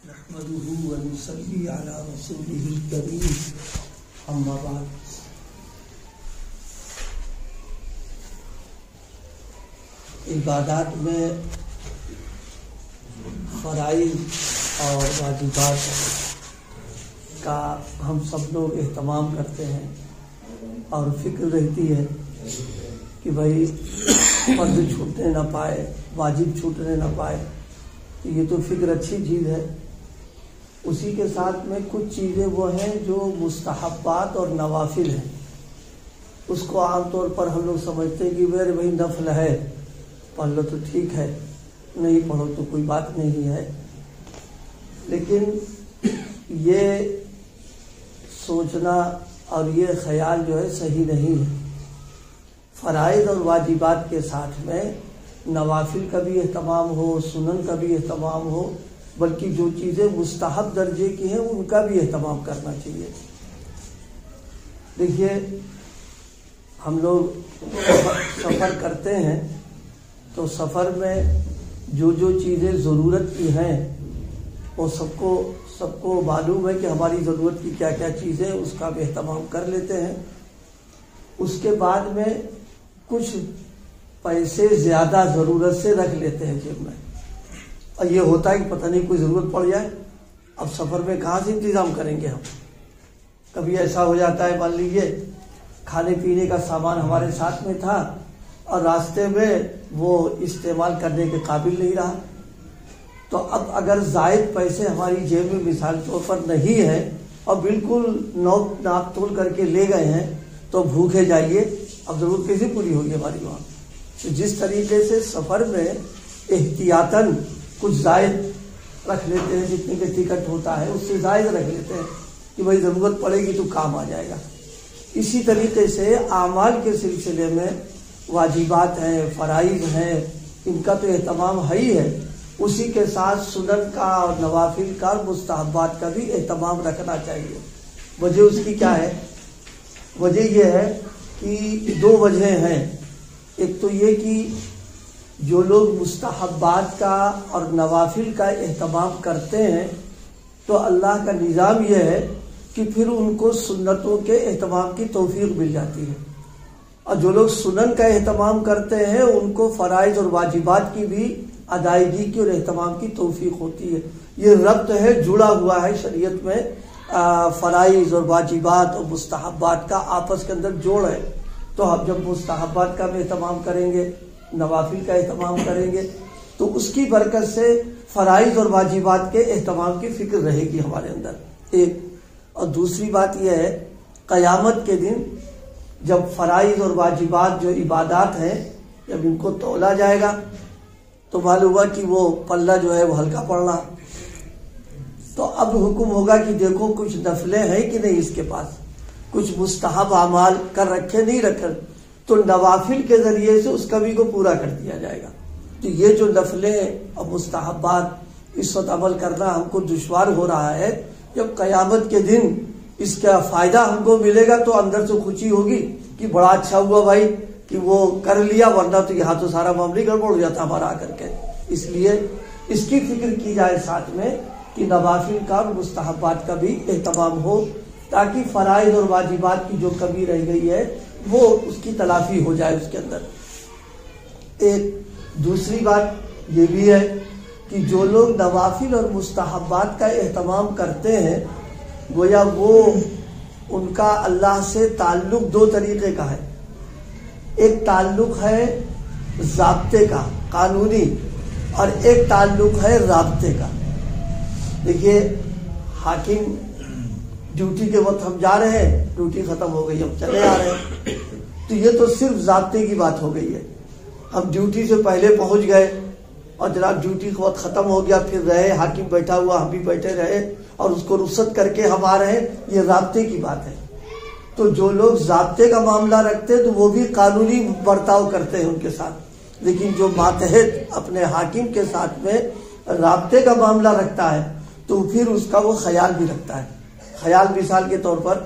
نحمده ونصلي على رسوله الكريم اما بعد. عبادات میں فرائض اور واجبات کا ہم سب لوگ اہتمام کرتے ہیں اور فکر رہتی ہے کہ بھائی فرض چھوٹنے نہ پائے، واجب چھوٹنے نہ پائے. تو یہ تو فکر اچھی چیز ہے. اسی کے ساتھ میں کچھ چیزیں وہ ہیں جو مستحبات اور نوافل ہیں. اس کو عام طور پر ہم لوگ سمجھتے ہیں کہ بھائی نفل ہے، پڑھ لو تو ٹھیک ہے، نہیں پڑھو تو کوئی بات نہیں ہے. لیکن یہ سوچنا اور یہ خیال جو ہے صحیح نہیں ہے. فرائض اور واجبات کے ساتھ میں نوافل کا بھی اہتمام ہو، سنن کا بھی اہتمام ہو، بلکہ جو چیزیں مستحب درجے کی ہیں ان کا بھی اہتمام کرنا چاہیے. دیکھیے ہم لوگ سفر کرتے ہیں تو سفر میں جو چیزیں ضرورت کی ہیں وہ سب کو معلوم ہے کہ ہماری ضرورت کی کیا کیا چیزیں، اس کا بھی اہتمام کر لیتے ہیں. اس کے بعد میں کچھ پیسے زیادہ ضرورت سے رکھ لیتے ہیں جیب میں. اور یہ ہوتا ہے کہ پتہ نہیں کوئی ضرورت پڑ جائے، اب سفر میں کہاں سے انتظام کریں گے ہم. کبھی ایسا ہو جاتا ہے، مان لیجیے کھانے پینے کا سامان ہمارے ساتھ میں تھا اور راستے میں وہ استعمال کرنے کے قابل نہیں رہا. تو اب اگر زائد پیسے ہماری جیب میں مثال طور پر نہیں ہے اور بالکل ناپ تول کر کے لے گئے ہیں تو بھوکے جائیے، اب ضرورت کیسے پوری ہوگی ہماری وہاں. تو جس طریقے سے سفر میں احتیاطاً کچھ زائد رکھ لیتے ہیں، جتنے کے ٹکٹ ہوتا ہے اس سے زائد رکھ لیتے ہیں کہ بھائی ضرورت پڑے گی تو کام آ جائے گا. اسی طریقے سے اعمال کے سلسلے میں واجبات ہیں، فرائض ہیں، ان کا تو اہتمام ہے ہی ہے. اسی کے ساتھ سنن کا اور نوافل کا اور مستحبات کا بھی اہتمام رکھنا چاہیے. وجہ اس کی کیا ہے؟ وجہ یہ ہے کہ دو وجہیں ہیں. ایک تو یہ کہ جو لوگ مستحبات کا اور نوافل کا اہتمام کرتے ہیں تو اللہ کا نظام یہ ہے کہ پھر ان کو سنتوں کے اہتمام کی توفیق مل جاتی ہے. اور جو لوگ سنن کا اہتمام کرتے ہیں ان کو فرائض اور واجبات کی بھی ادائیگی کی اور اہتمام کی توفیق ہوتی ہے. یہ ربط ہے، جڑا ہوا ہے شریعت میں. فرائض اور واجبات اور مستحبات کا آپس کے اندر جوڑ ہے. تو ہم جب مستحبات کا بھی اہتمام کریں گے، نوافل کا اہتمام کریں گے، تو اس کی برکت سے فرائض اور واجبات کے اہتمام کی فکر رہے گی ہمارے اندر. ایک اور دوسری بات یہ ہے، قیامت کے دن جب فرائض اور واجبات جو عبادات ہیں جب ان کو تولا جائے گا تو معلوم ہوا کہ وہ پلہ جو ہے وہ ہلکا پڑ رہا. تو اب حکم ہوگا کہ دیکھو کچھ نفلیں ہیں کہ نہیں اس کے پاس، کچھ مستحب اعمال کر رکھے نہیں رکھے، تو نوافل کے ذریعے سے اس کمی کو پورا کر دیا جائے گا. تو یہ جو نفلیں اور مستحبات اس وقت عمل کرنا ہم کو دشوار ہو رہا ہے، جب قیامت کے دن اس کا فائدہ ہم کو ملے گا تو اندر سے خوشی ہوگی کہ بڑا اچھا ہوا بھائی کہ وہ کر لیا، ورنہ تو یہاں تو سارا معاملہ گڑبڑ ہو جاتا ہمارا آ کر کے. اس لیے اس کی فکر کی جائے ساتھ میں کہ نوافل کا اور مستحبات کا بھی اہتمام ہو، تاکہ فرائض اور واجبات کی جو کمی رہ گئی ہے وہ اس کی تلافی ہو جائے اس کے اندر. ایک دوسری بات یہ بھی ہے کہ جو لوگ نوافل اور مستحبات کا اہتمام کرتے ہیں گویا وہ ان کا اللہ سے تعلق دو طریقے کا ہے. ایک تعلق ہے ضابطے کا، قانونی، اور ایک تعلق ہے رابطے کا. دیکھیے حاکم ڈیوٹی کے وقت ہم جا رہے ہیں، ڈیوٹی ختم ہو گئی، ہم چلے آ رہے ہیں، تو یہ تو صرف ضابطے کی بات ہو گئی ہے. ہم ڈیوٹی سے پہلے پہنچ گئے اور جناب ڈیوٹی کا وقت ختم ہو گیا، پھر رہے، حاکم بیٹھا ہوا ہم بھی بیٹھے رہے اور اس کو رخصت کر کے ہم آ رہے ہیں، یہ رابطے کی بات ہے. تو جو لوگ ضابطے کا معاملہ رکھتے ہیں تو وہ بھی قانونی برتاؤ کرتے ہیں ان کے ساتھ. لیکن جو ماتحت اپنے حاکم کے ساتھ میں رابطے کا معاملہ رکھتا ہے تو پھر اس کا وہ خیال بھی رکھتا ہے. خیال مثال کے طور پر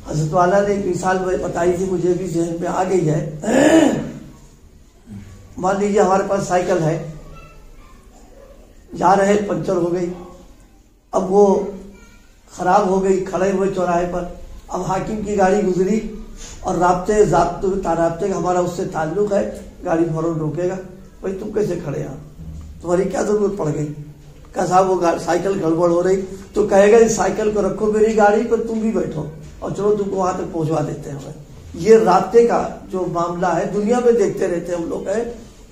حضرت والا نے ایک مثال بتائی تھی، مجھے بھی ذہن میں آ گئی ہے. مان لیجیے ہمارے پاس سائیکل ہے، جا رہے پنچر ہو گئی، اب وہ خراب ہو گئی، کھڑے ہوئے چوراہے پر، اب حاکم کی گاڑی گزری اور رابطے کا ہمارا اس سے تعلق ہے، گاڑی فوراً روکے گا، بھائی تم کیسے کھڑے ہیں، تمہاری کیا ضرورت پڑ گئی؟ کہ صاحب وہ سائیکل گڑبڑ ہو رہی، تو کہے گا اس سائیکل کو رکھو میری گاڑی پر، تم بھی بیٹھو اور چلو تم کو وہاں تک پہنچوا دیتے ہیں۔ یہ رابطے کا جو معاملہ ہے دنیا میں دیکھتے رہتے ہیں ہم لوگ ہے۔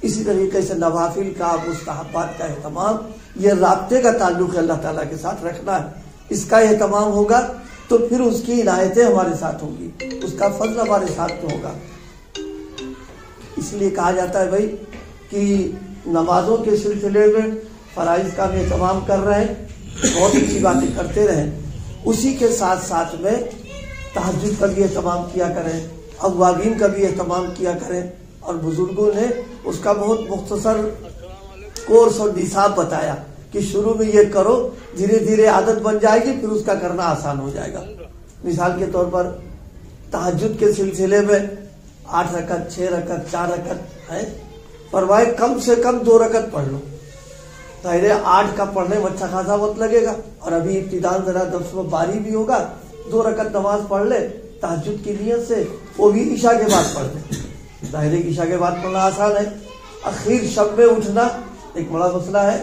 اسی طریقے سے نوافل کا، مستحبات کا اہتمام، یہ رابطے کا تعلق ہے اللہ تعالیٰ کے ساتھ رکھنا ہے، اس کا اہتمام ہوگا تو پھر اس کی عنایتیں ہمارے ساتھ ہوں گی، اس کا فضل ہمارے ساتھ میں ہوگا۔ اس لیے کہا جاتا ہے بھائی کہ نمازوں کے سلسلے میں فرائض کا بھی اہتمام کر رہے ہیں، بہت اچھی باتیں کرتے رہیں، اسی کے ساتھ ساتھ میں تہجد کا بھی اہتمام کیا کریں، اوابین کا بھی اہتمام کیا کریں، اور بزرگوں نے اس کا بہت مختصر کورس اور نصاب بتایا کہ شروع میں یہ کرو، دھیرے دھیرے عادت بن جائے گی، پھر اس کا کرنا آسان ہو جائے گا۔ مثال کے طور پر تہجد کے سلسلے میں 8 رکعت، 6 رکعت، 4 رکعت ہے، فرمائے کم سے کم 2 رکعت پڑھ لو۔ ظاہر 8 کا پڑھنے میں اچھا خاصا وقت لگے گا، اور ابھی ابتداء ذرا درس و باری بھی ہوگا، 2 رکعت نماز پڑھ لے تہجد کی نیت سے، وہ بھی عشاء کے بعد پڑھ لے۔ ظاہر عشاء کے بعد پڑھنا آسان ہے۔ اخیر شب میں اٹھنا ایک بڑا مسئلہ ہے،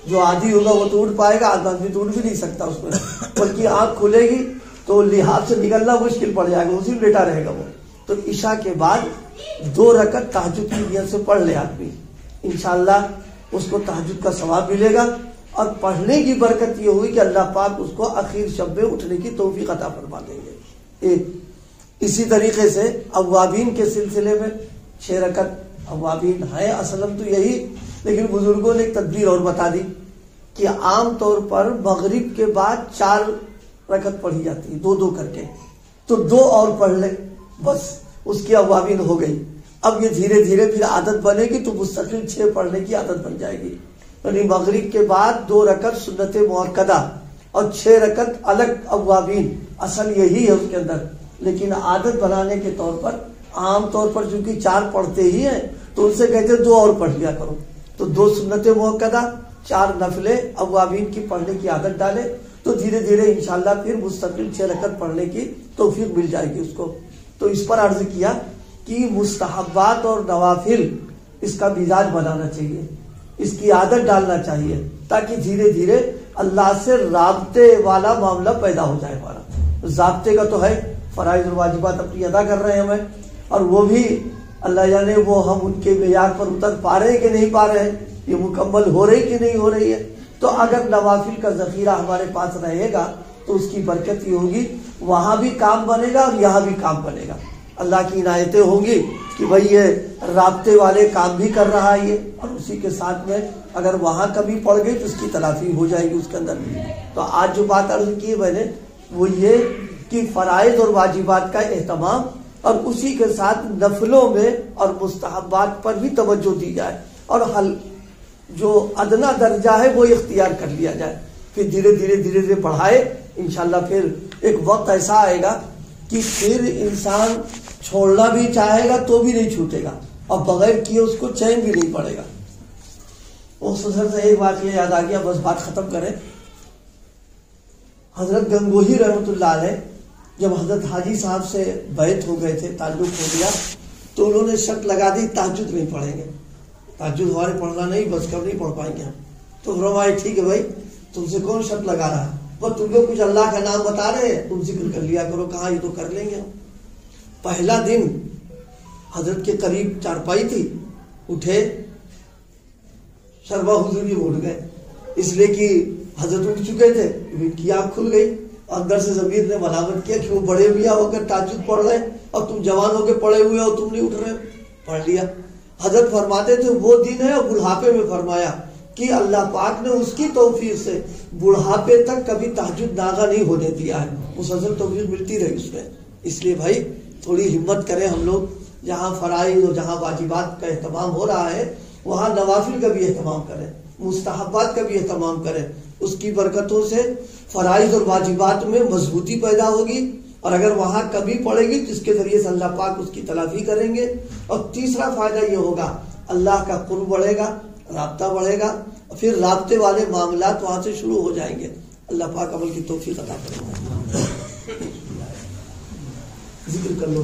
جو عادی ہوگا وہ تو اٹھ پائے گا، آدمی تو اٹھ بھی نہیں سکتا اس میں، بلکہ آنکھ کھلے گی تو لحاظ سے نکلنا مشکل پڑ جائے گا، اسی میں لیٹا رہے گا وہ۔ تو عشاء کے بعد 2 رکعت تہجد کی نیت سے پڑھ لے آدمی، انشاءاللہ اس کو تہجد کا ثواب ملے گا، اور پڑھنے کی برکت یہ ہوئی کہ اللہ پاک اس کو اخیر شب میں اٹھنے کی توفیق عطا فرما دیں گے۔ ایک اسی طریقے سے اوابین کے سلسلے میں 6 رکعت اوابین ہے اصلاً تو یہی، لیکن بزرگوں نے ایک تدبیر اور بتا دی کہ عام طور پر مغرب کے بعد 4 رکعت پڑھی جاتی ہے، 2 کر کے، تو 2 اور پڑھ لے، بس اس کی اوابین ہو گئی۔ اب یہ دھیرے دھیرے پھر عادت بنے گی تو مستقل 6 پڑھنے کی عادت بن جائے گی، یعنی مغرب کے بعد 2 رکعت سنت مؤکدہ اور 6 رکعت الگ اوابین، اصل یہی ہے اس کے اندر، لیکن عادت بنانے کے طور پر عام طور پر چونکہ 4 پڑھتے ہی ہیں تو ان سے کہتے ہیں 2 اور پڑھ لیا کرو، تو 2 سنت مؤکدہ، 4 نفلیں اوابین کی پڑھنے کی عادت ڈالے تو دھیرے دھیرے انشاءاللہ پھر مستقل 6 رکعت پڑھنے کی توفیق مل جائے گی اس کو۔ تو اس پر عرض کیا کہ مستحبات اور نوافل اس کا مزاج بنانا چاہیے، اس کی عادت ڈالنا چاہیے، تاکہ دھیرے دھیرے اللہ سے رابطے والا معاملہ پیدا ہو جائے ہمارا۔ ضابطے کا تو ہے، فرائض اور واجبات اپنی ادا کر رہے ہیں ہمیں، اور وہ بھی اللہ جانے وہ ہم ان کے معیار پر اتر پا رہے ہیں کہ نہیں پا رہے ہیں، یہ مکمل ہو رہی کہ نہیں ہو رہی ہے۔ تو اگر نوافل کا ذخیرہ ہمارے پاس رہے گا تو اس کی برکت یہ ہوگی، وہاں بھی کام بنے گا اور یہاں بھی کام بنے گا، اللہ کی عنایتیں ہوں گی کہ بھئی یہ رابطے والے کام بھی کر رہا ہے یہ، اور اسی کے ساتھ میں اگر وہاں کمی پڑ گئی تو اس کی تلافی ہو جائے گی اس کے اندر۔ تو آج جو بات عرض کی ہے میں نے وہ یہ کہ فرائض اور واجبات کا اہتمام، اور اسی کے ساتھ نفلوں میں اور مستحبات پر بھی توجہ دی جائے، اور جو ادنا درجہ ہے وہ اختیار کر لیا جائے، پھر دھیرے دھیرے بڑھائے، انشاءاللہ پھر ایک وقت ایسا آئے گا کہ پھر انسان چھوڑنا بھی چاہے گا تو بھی نہیں چھوٹے گا، اور بغیر کیے اس کو چین بھی نہیں پڑے گا۔ مختصر سے ایک واقعہ یاد آ گیا، بس بات ختم کریں۔ حضرت گنگوہی رحمۃ اللہ علیہ جب حضرت حاجی صاحب سے بیعت ہو گئے تھے، تعلق ہو گیا، تو انہوں نے شرط لگا دی تہجد نہیں پڑھیں گے، تہجد ہمارے پڑھنا نہیں، بس کب نہیں پڑھ پائیں گے ہم۔ تو فرمایا ٹھیک ہے بھائی، تم سے کون شرط لگا رہا ہے، بس تم کو کچھ اللہ کا نام بتا رہے ہیں، تم ذکر کر لیا کرو، کہاں یہ تو کر لیں گے ہم۔ پہلا دن حضرت کے قریب چارپائی تھی، اٹھے، شربا حضوری میں اٹھ گئے، اس لیے کہ حضرت اٹھ چکے تھے، ان کی آنکھ کھل گئی، اندر سے ضمیر نے ملامت کیا کہ وہ بڑے میاں ہو کر تہجد پڑھ رہے اور تم جوان ہو کے پڑے ہوئے ہو، تم نہیں اٹھ رہے، پڑھ لیا۔ حضرت فرماتے تھے وہ دن ہے، اور بڑھاپے میں فرمایا کہ اللہ پاک نے اس کی توفیق سے بڑھاپے تک کبھی تہجد ناغہ نہیں ہونے دیا ہے، مسلسل توفیق ملتی رہی اس میں۔ اس لیے بھائی تھوڑی ہمت کریں ہم لوگ، جہاں فرائض اور جہاں واجبات کا اہتمام ہو رہا ہے وہاں نوافل کا بھی اہتمام کریں، مستحبات کا بھی اہتمام کریں، اس کی برکتوں سے فرائض اور واجبات میں مضبوطی پیدا ہوگی، اور اگر وہاں کمی پڑے گی تو اس کے ذریعے سے اللہ پاک اس کی تلافی کریں گے۔ اور تیسرا فائدہ یہ ہوگا، اللہ کا قرب بڑھے گا، رابطہ بڑھے گا، پھر رابطے والے معاملات وہاں سے شروع ہو جائیں گے. اللہ پاک عمل کی توفیق عطا فرمائے. ذکر کر لو.